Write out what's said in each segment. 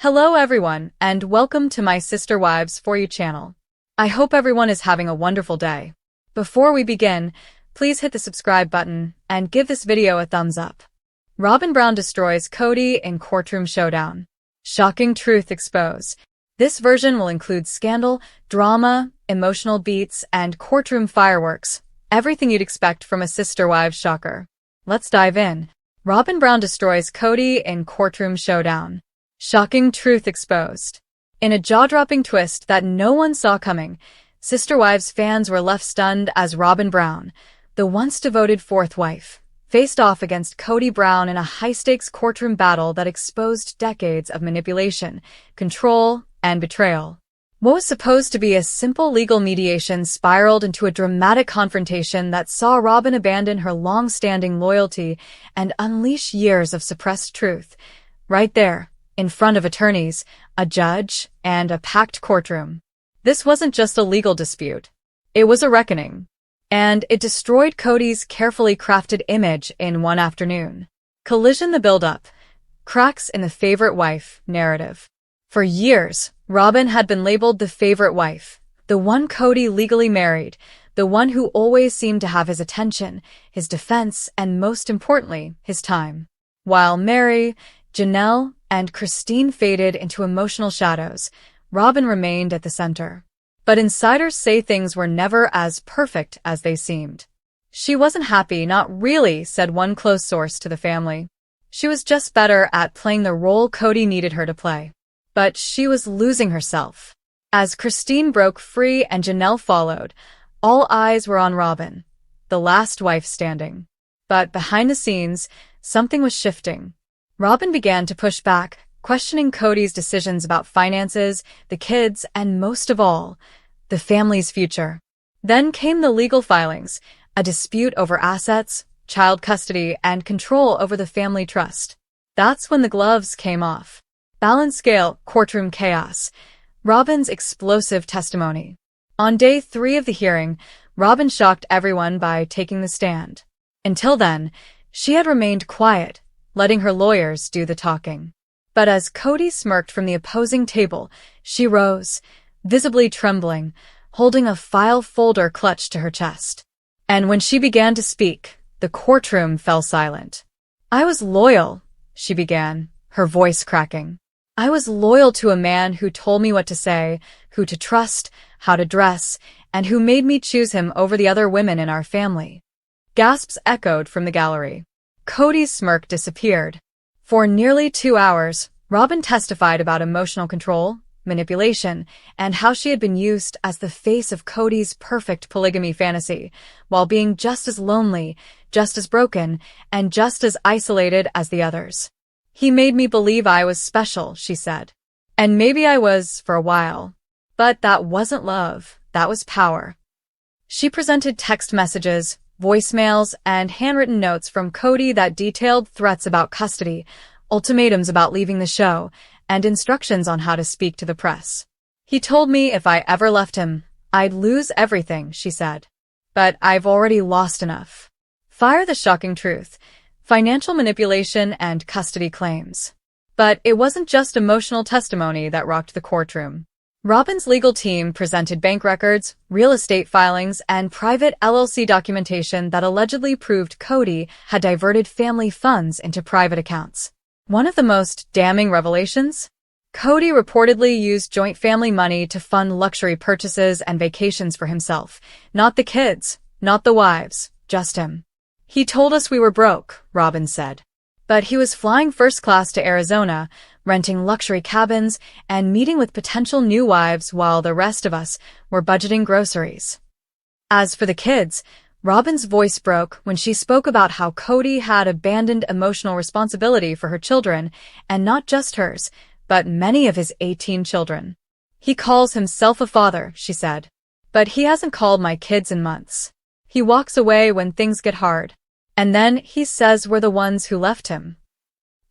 Hello everyone, and welcome to my Sister Wives For You channel. I hope everyone is having a wonderful day. Before we begin, please hit the subscribe button and give this video a thumbs up. Robyn Brown destroys Kody in Courtroom Showdown. Shocking truth exposed. This version will include scandal, drama, emotional beats, and courtroom fireworks. Everything you'd expect from a Sister Wives shocker. Let's dive in. Robyn Brown destroys Kody in Courtroom Showdown. Shocking truth exposed. In a jaw-dropping twist that no one saw coming, Sister Wives fans were left stunned as Robyn Brown, the once devoted fourth wife, faced off against Kody Brown in a high-stakes courtroom battle that exposed decades of manipulation, control, and betrayal. What was supposed to be a simple legal mediation spiraled into a dramatic confrontation that saw Robyn abandon her long-standing loyalty and unleash years of suppressed truth. Right there, in front of attorneys, a judge, and a packed courtroom. This wasn't just a legal dispute. It was a reckoning. And it destroyed Kody's carefully crafted image in one afternoon. Collision the build-up. Cracks in the favorite wife narrative. For years, Robyn had been labeled the favorite wife, the one Kody legally married, the one who always seemed to have his attention, his defense, and most importantly, his time. While Mary, Janelle, and Christine faded into emotional shadows, Robyn remained at the center. But insiders say things were never as perfect as they seemed. She wasn't happy, not really, said one close source to the family. She was just better at playing the role Kody needed her to play. But she was losing herself. As Christine broke free and Janelle followed, all eyes were on Robyn, the last wife standing. But behind the scenes, something was shifting. Robyn began to push back, questioning Kody's decisions about finances, the kids, and most of all, the family's future. Then came the legal filings, a dispute over assets, child custody, and control over the family trust. That's when the gloves came off. Balance scale, courtroom chaos. Robyn's explosive testimony. On day 3 of the hearing, Robyn shocked everyone by taking the stand. Until then, she had remained quiet, letting her lawyers do the talking. But as Kody smirked from the opposing table, she rose, visibly trembling, holding a file folder clutched to her chest. And when she began to speak, the courtroom fell silent. "I was loyal," she began, her voice cracking. "I was loyal to a man who told me what to say, who to trust, how to dress, and who made me choose him over the other women in our family." Gasps echoed from the gallery. Kody's smirk disappeared. For nearly 2 hours, Robyn testified about emotional control, manipulation, and how she had been used as the face of Kody's perfect polygamy fantasy, while being just as lonely, just as broken, and just as isolated as the others. "He made me believe I was special," she said. "And maybe I was for a while. But that wasn't love, that was power." She presented text messages, voicemails, and handwritten notes from Kody that detailed threats about custody, ultimatums about leaving the show, and instructions on how to speak to the press. "He told me if I ever left him, I'd lose everything," she said. "But I've already lost enough." Fire the shocking truth. Financial manipulation and custody claims. But it wasn't just emotional testimony that rocked the courtroom. Robyn's legal team presented bank records, real estate filings, and private LLC documentation that allegedly proved Kody had diverted family funds into private accounts. One of the most damning revelations? Kody reportedly used joint family money to fund luxury purchases and vacations for himself. Not the kids, not the wives, just him. "He told us we were broke," Robyn said. "But he was flying first class to Arizona, renting luxury cabins, and meeting with potential new wives while the rest of us were budgeting groceries." As for the kids, Robyn's voice broke when she spoke about how Kody had abandoned emotional responsibility for her children, and not just hers, but many of his 18 children. "He calls himself a father," she said. "But he hasn't called my kids in months. He walks away when things get hard. And then he says we're the ones who left him."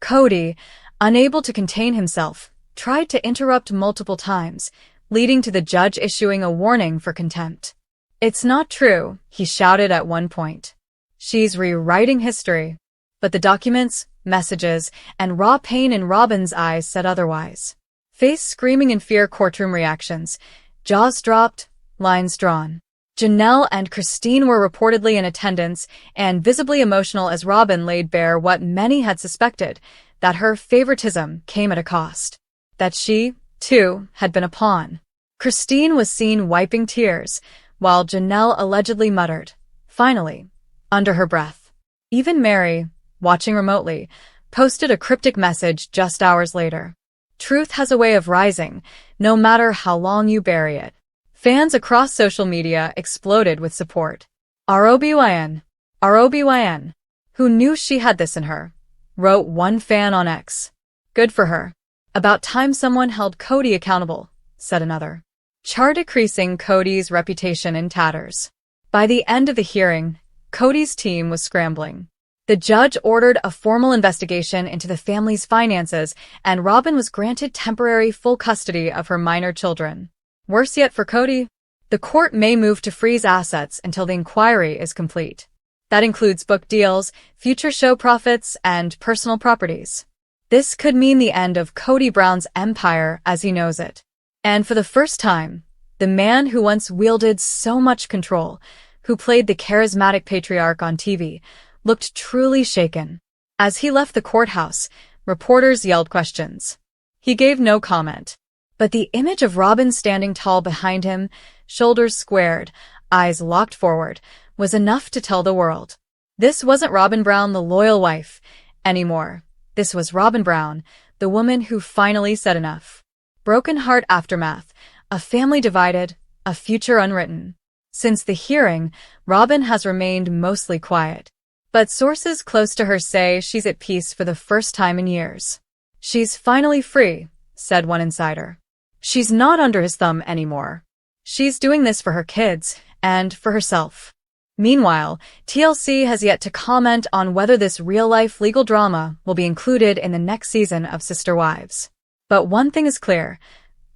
Kody, unable to contain himself, tried to interrupt multiple times, leading to the judge issuing a warning for contempt. "It's not true," he shouted at one point. "She's rewriting history." But the documents, messages, and raw pain in Robyn's eyes said otherwise. Face screaming in fear. Courtroom reactions. Jaws dropped, lines drawn. Janelle and Christine were reportedly in attendance and visibly emotional as Robyn laid bare what many had suspected, that her favoritism came at a cost. That she, too, had been a pawn. Christine was seen wiping tears, while Janelle allegedly muttered, "Finally," under her breath. Even Mary, watching remotely, posted a cryptic message just hours later. Truth has a way of rising, no matter how long you bury it. Fans across social media exploded with support. Robyn, Robyn, who knew she had this in her, wrote one fan on X. Good for her. About time someone held Kody accountable, said another. Decreasing Kody's reputation in tatters. By the end of the hearing, Kody's team was scrambling. The judge ordered a formal investigation into the family's finances, and Robyn was granted temporary full custody of her minor children. Worse yet for Kody, the court may move to freeze assets until the inquiry is complete. That includes book deals, future show profits, and personal properties. This could mean the end of Kody Brown's empire as he knows it. And for the first time, the man who once wielded so much control, who played the charismatic patriarch on TV, looked truly shaken. As he left the courthouse, reporters yelled questions. He gave no comment. But the image of Robyn standing tall behind him, shoulders squared, eyes locked forward, was enough to tell the world. This wasn't Robyn Brown, the loyal wife, anymore. This was Robyn Brown, the woman who finally said enough. Broken heart aftermath, a family divided, a future unwritten. Since the hearing, Robyn has remained mostly quiet. But sources close to her say she's at peace for the first time in years. She's finally free, said one insider. She's not under his thumb anymore. She's doing this for her kids and for herself. Meanwhile, TLC has yet to comment on whether this real-life legal drama will be included in the next season of Sister Wives. But one thing is clear,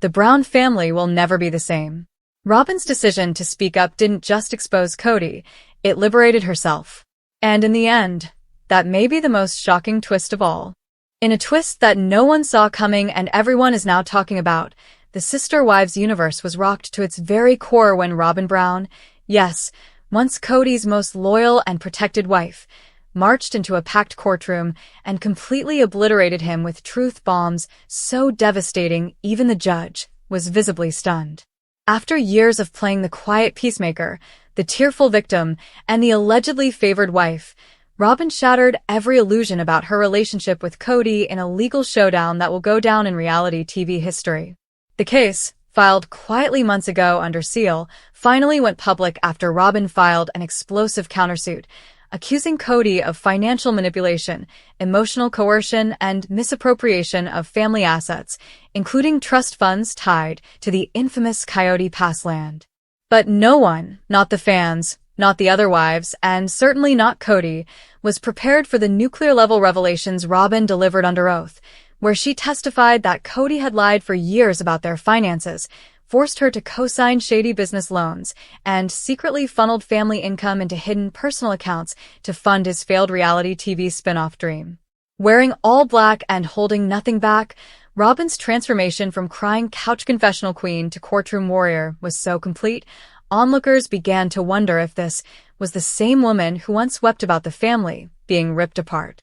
the Brown family will never be the same. Robyn's decision to speak up didn't just expose Kody, it liberated herself. And in the end, that may be the most shocking twist of all. In a twist that no one saw coming and everyone is now talking about, the Sister Wives universe was rocked to its very core when Robyn Brown, yes, once Kody's most loyal and protected wife, marched into a packed courtroom and completely obliterated him with truth bombs so devastating even the judge was visibly stunned. After years of playing the quiet peacemaker, the tearful victim, and the allegedly favored wife, Robyn shattered every illusion about her relationship with Kody in a legal showdown that will go down in reality TV history. The case, filed quietly months ago under seal, finally went public after Robyn filed an explosive countersuit, accusing Kody of financial manipulation, emotional coercion, and misappropriation of family assets, including trust funds tied to the infamous Coyote Pass land. But no one, not the fans, not the other wives, and certainly not Kody, was prepared for the nuclear-level revelations Robyn delivered under oath, where she testified that Kody had lied for years about their finances, forced her to co-sign shady business loans, and secretly funneled family income into hidden personal accounts to fund his failed reality TV spin-off dream. Wearing all black and holding nothing back, Robyn's transformation from crying couch confessional queen to courtroom warrior was so complete, onlookers began to wonder if this was the same woman who once wept about the family being ripped apart.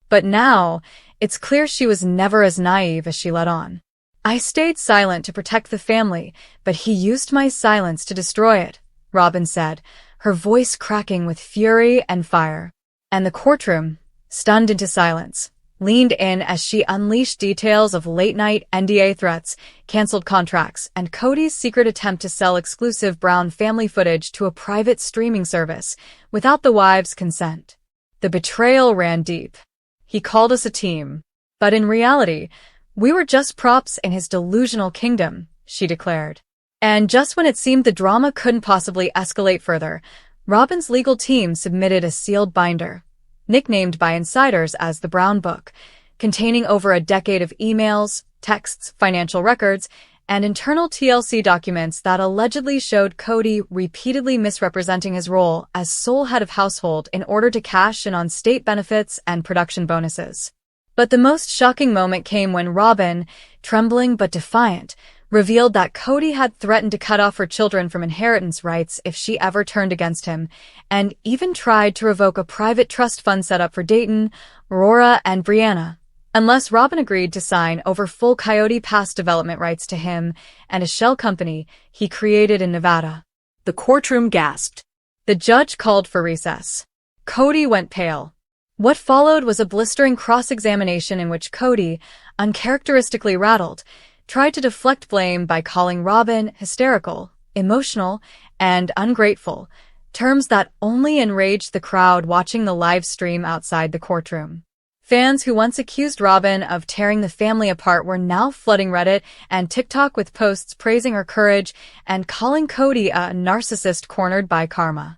But now, it's clear she was never as naive as she let on. I stayed silent to protect the family, but he used my silence to destroy it, Robyn said, her voice cracking with fury and fire. And the courtroom, stunned into silence, leaned in as she unleashed details of late-night NDA threats, canceled contracts, and Kody's secret attempt to sell exclusive Brown family footage to a private streaming service, without the wives' consent. The betrayal ran deep. He called us a team. But in reality, we were just props in his delusional kingdom, she declared. And just when it seemed the drama couldn't possibly escalate further, Robyn's legal team submitted a sealed binder, nicknamed by insiders as the Brown Book, containing over a decade of emails, texts, financial records, and internal TLC documents that allegedly showed Kody repeatedly misrepresenting his role as sole head of household in order to cash in on state benefits and production bonuses. But the most shocking moment came when Robyn, trembling but defiant, revealed that Kody had threatened to cut off her children from inheritance rights if she ever turned against him, and even tried to revoke a private trust fund set up for Dayton, Aurora, and Brianna, unless Robyn agreed to sign over full Coyote Pass development rights to him and a shell company he created in Nevada. The courtroom gasped. The judge called for recess. Kody went pale. What followed was a blistering cross-examination in which Kody, uncharacteristically rattled, tried to deflect blame by calling Robyn hysterical, emotional, and ungrateful, terms that only enraged the crowd watching the live stream outside the courtroom. Fans who once accused Robyn of tearing the family apart were now flooding Reddit and TikTok with posts praising her courage and calling Kody a narcissist cornered by karma.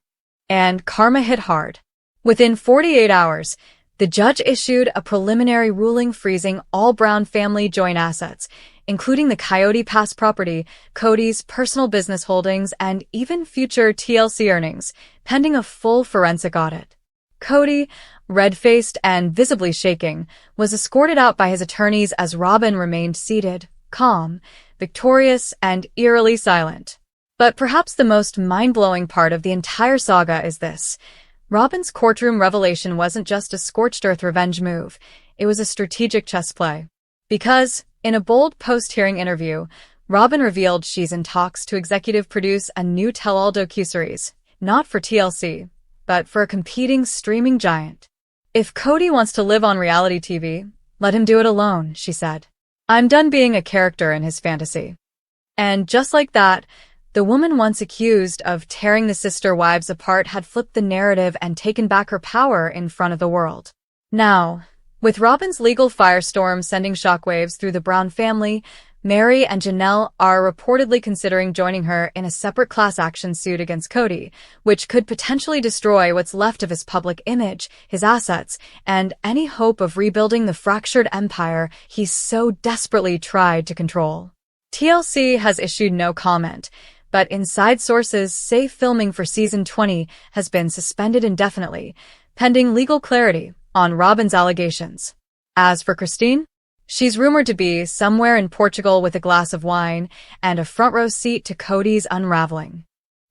And karma hit hard. Within 48 hours, the judge issued a preliminary ruling freezing all Brown family joint assets, including the Coyote Pass property, Kody's personal business holdings, and even future TLC earnings, pending a full forensic audit. Kody, red-faced and visibly shaking, was escorted out by his attorneys as Robyn remained seated, calm, victorious, and eerily silent. But perhaps the most mind-blowing part of the entire saga is this. Robyn's courtroom revelation wasn't just a scorched-earth revenge move, it was a strategic chess play. Because, in a bold post-hearing interview, Robyn revealed she's in talks to executive produce a new tell-all docuseries, not for TLC, but for a competing streaming giant. If Kody wants to live on reality TV, let him do it alone, she said. I'm done being a character in his fantasy. And just like that, the woman once accused of tearing the sister wives apart had flipped the narrative and taken back her power in front of the world. Now, with Robyn's legal firestorm sending shockwaves through the Brown family, Mary and Janelle are reportedly considering joining her in a separate class action suit against Kody, which could potentially destroy what's left of his public image, his assets, and any hope of rebuilding the fractured empire he so desperately tried to control. TLC has issued no comment, but inside sources say filming for season 20 has been suspended indefinitely, pending legal clarity on Robyn's allegations. As for Christine, she's rumored to be somewhere in Portugal with a glass of wine and a front-row seat to Kody's unraveling.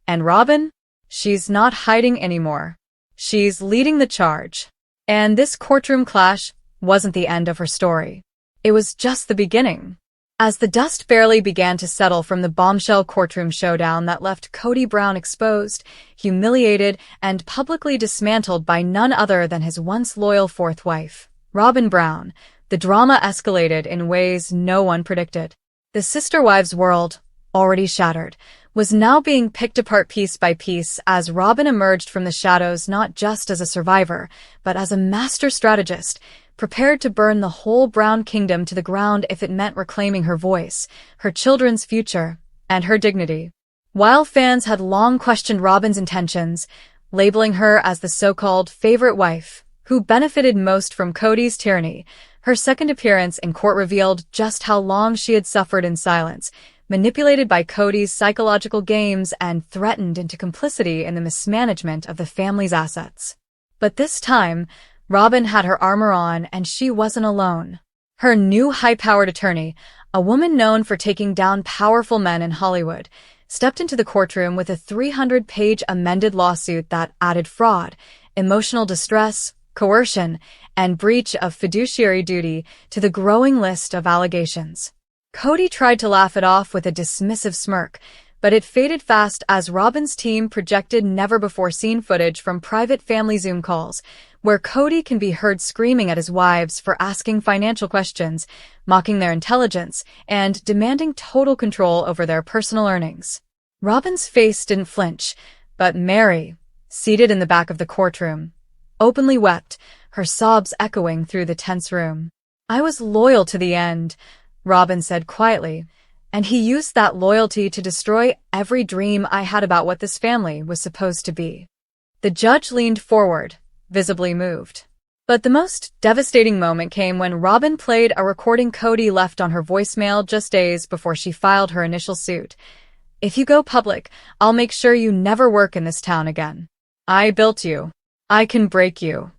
And Robyn? She's not hiding anymore. She's leading the charge. And this courtroom clash wasn't the end of her story. It was just the beginning. As the dust barely began to settle from the bombshell courtroom showdown that left Kody Brown exposed, humiliated, and publicly dismantled by none other than his once loyal fourth wife, Robyn Brown, the drama escalated in ways no one predicted. The sister wives' world, already shattered, was now being picked apart piece by piece as Robyn emerged from the shadows not just as a survivor, but as a master strategist, prepared to burn the whole Brown kingdom to the ground if it meant reclaiming her voice, her children's future, and her dignity. While fans had long questioned Robyn's intentions, labeling her as the so-called favorite wife, who benefited most from Kody's tyranny, her second appearance in court revealed just how long she had suffered in silence, manipulated by Kody's psychological games and threatened into complicity in the mismanagement of the family's assets. But this time, Robyn had her armor on, and she wasn't alone. Her new high-powered attorney, a woman known for taking down powerful men in Hollywood, stepped into the courtroom with a 300-page amended lawsuit that added fraud, emotional distress, coercion, and breach of fiduciary duty to the growing list of allegations. Kody tried to laugh it off with a dismissive smirk, but it faded fast as Robyn's team projected never-before-seen footage from private family Zoom calls, where Kody can be heard screaming at his wives for asking financial questions, mocking their intelligence, and demanding total control over their personal earnings. Robyn's face didn't flinch, but Mary, seated in the back of the courtroom, openly wept, her sobs echoing through the tense room. "I was loyal to the end," Robyn said quietly, "and he used that loyalty to destroy every dream I had about what this family was supposed to be." The judge leaned forward, visibly moved. But the most devastating moment came when Robyn played a recording Kody left on her voicemail just days before she filed her initial suit. "If you go public, I'll make sure you never work in this town again. I built you. I can break you."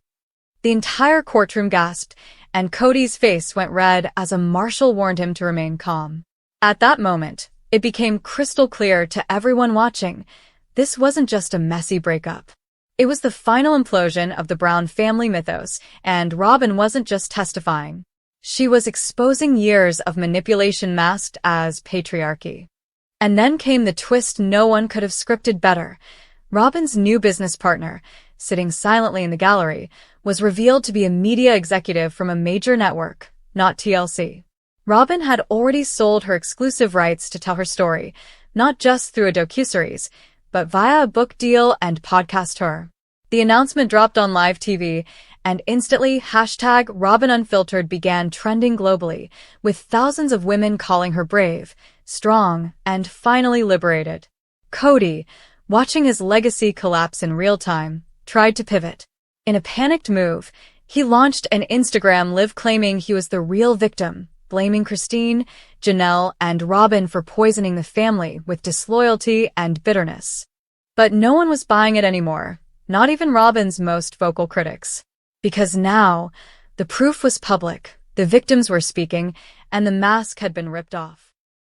The entire courtroom gasped, and Cody's face went red as a marshal warned him to remain calm. At that moment, it became crystal clear to everyone watching, this wasn't just a messy breakup. It was the final implosion of the Brown family mythos, and Robyn wasn't just testifying. She was exposing years of manipulation masked as patriarchy. And then came the twist no one could have scripted better. Robyn's new business partner, sitting silently in the gallery, was revealed to be a media executive from a major network, not TLC. Robyn had already sold her exclusive rights to tell her story, not just through a docuseries, but via a book deal and podcast tour. The announcement dropped on live TV, and instantly #RobynUnfiltered began trending globally, with thousands of women calling her brave, strong, and finally liberated. Kody, watching his legacy collapse in real time, tried to pivot. In a panicked move, he launched an Instagram live claiming he was the real victim, blaming Christine, Janelle, and Robyn for poisoning the family with disloyalty and bitterness. But no one was buying it anymore, not even Robyn's most vocal critics. Because now, the proof was public, the victims were speaking, and the mask had been ripped off.